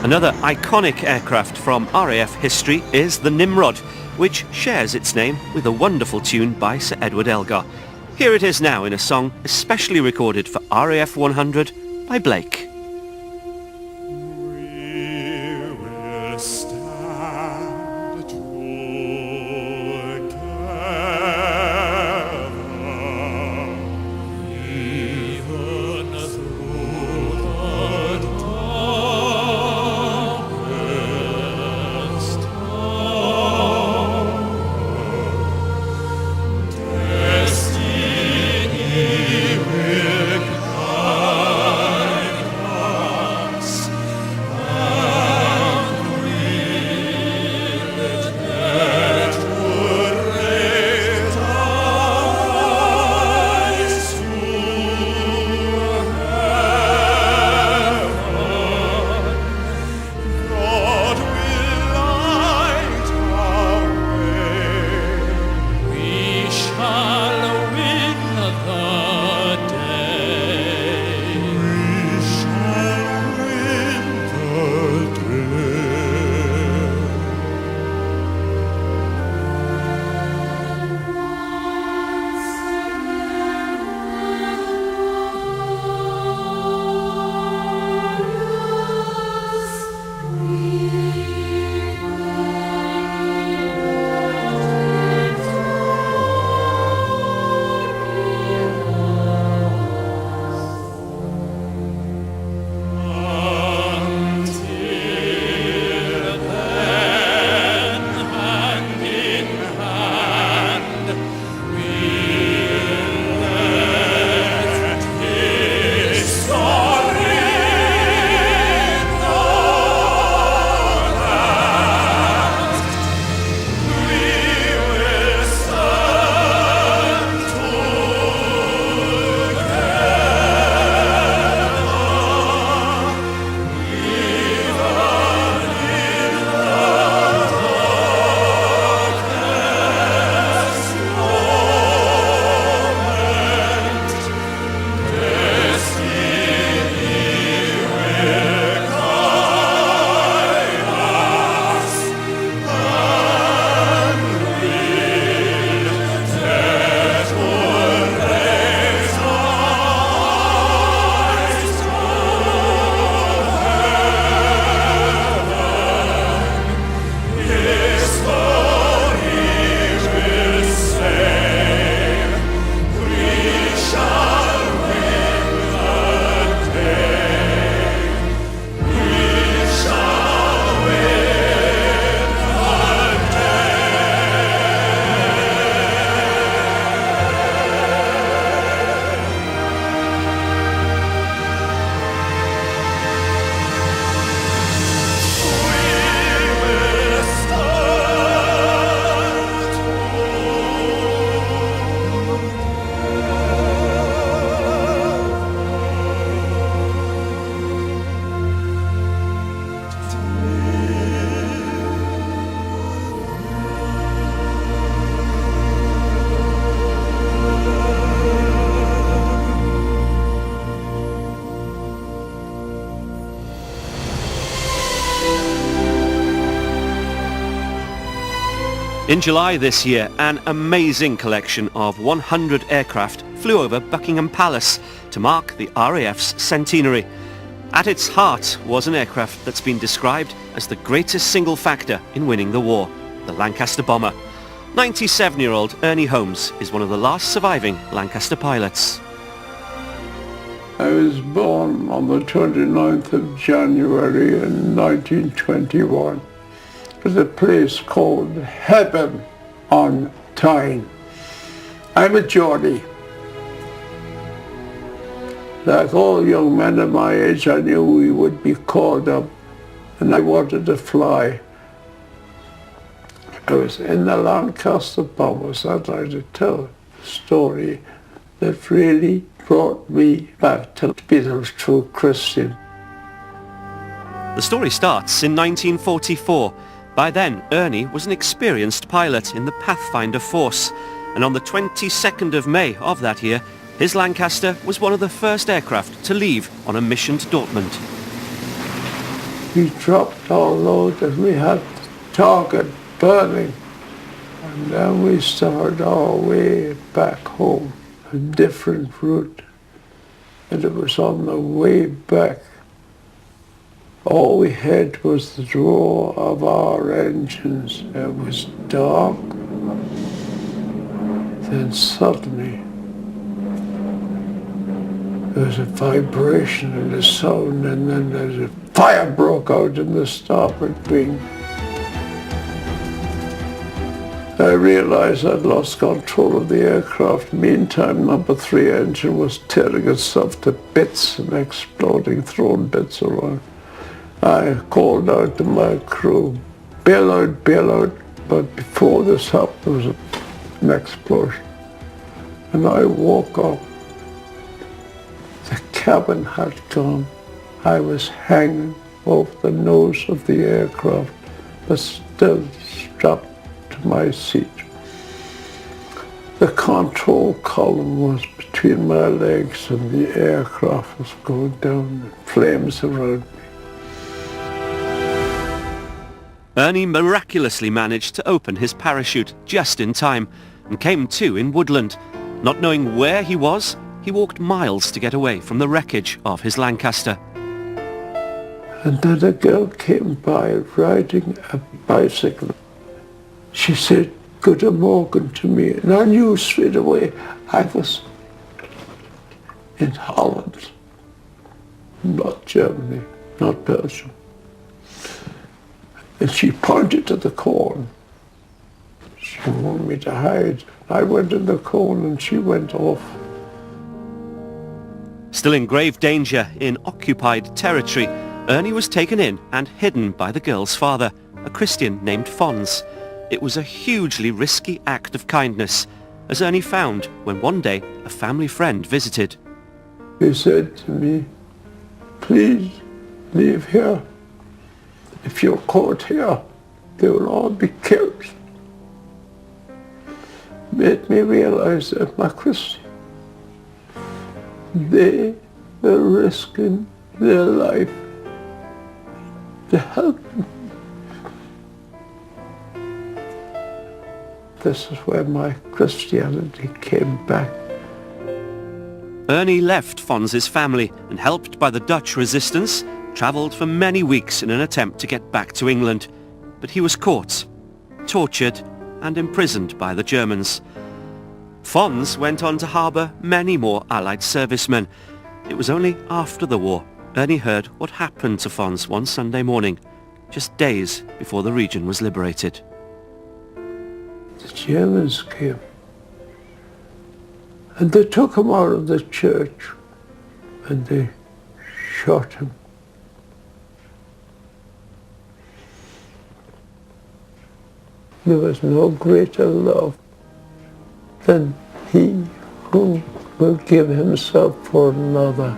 Another iconic aircraft from RAF history is the Nimrod, which shares its name with a wonderful tune by Sir Edward Elgar. Here it is now in a song especially recorded for RAF 100 by Blake. In July this year, an amazing collection of 100 aircraft flew over Buckingham Palace to mark the RAF's centenary. At its heart was an aircraft that's been described as the greatest single factor in winning the war, the Lancaster bomber. 97-year-old Ernie Holmes is one of the last surviving Lancaster pilots. I was born on the 29th of January in 1921. It was a place called Heaven on Tyne. I'm a Geordie. Like all young men of my age, I knew we would be called up, and I wanted to fly. I was in the Lancaster bombers. I'd like to tell a story that really brought me back to being a true Christian. The story starts in 1944. By then, Ernie was an experienced pilot in the Pathfinder Force, and on the 22nd of May of that year, his Lancaster was one of the first aircraft to leave on a mission to Dortmund. we dropped our load and we had the target burning. And then we started our way back home, a different route. And it was on the way back. All we had was the roar of our engines. It was dark. Then suddenly, there was a vibration and a sound, and then there's a fire broke out in the starboard wing. I realized I'd lost control of the aircraft. Meantime, number 3 engine was tearing itself to bits and exploding, throwing bits around. I called out to my crew, bail out, bail out. But before this happened, there was an explosion. And I woke up. The cabin had gone. I was hanging over the nose of the aircraft, but still strapped to my seat. The control column was between my legs and the aircraft was going down, flames around me. Ernie miraculously managed to open his parachute just in time and came to in woodland. Not knowing where he was, he walked miles to get away from the wreckage of his Lancaster. And then a girl came by riding a bicycle. She said, "Good morning" to me, and I knew straight away I was in Holland, not Germany, not Belgium. And she pointed to the corn. She wanted me to hide. I went in the corn and she went off. Still in grave danger in occupied territory, Ernie was taken in and hidden by the girl's father, a Christian named Fons. It was a hugely risky act of kindness, as Ernie found when one day a family friend visited. He said to me, "Please leave here. If you're caught here, they will all be killed." Made me realize that my Christian, they were risking their life to help me. This is where my Christianity came back. Ernie left Fons's family and, helped by the Dutch resistance, travelled for many weeks in an attempt to get back to England. But he was caught, tortured and imprisoned by the Germans. Fons went on to harbour many more Allied servicemen. It was only after the war Ernie heard what happened to Fons one Sunday morning, just days before the region was liberated. The Germans came and they took him out of the church and they shot him. There was no greater love than he who will give himself for another.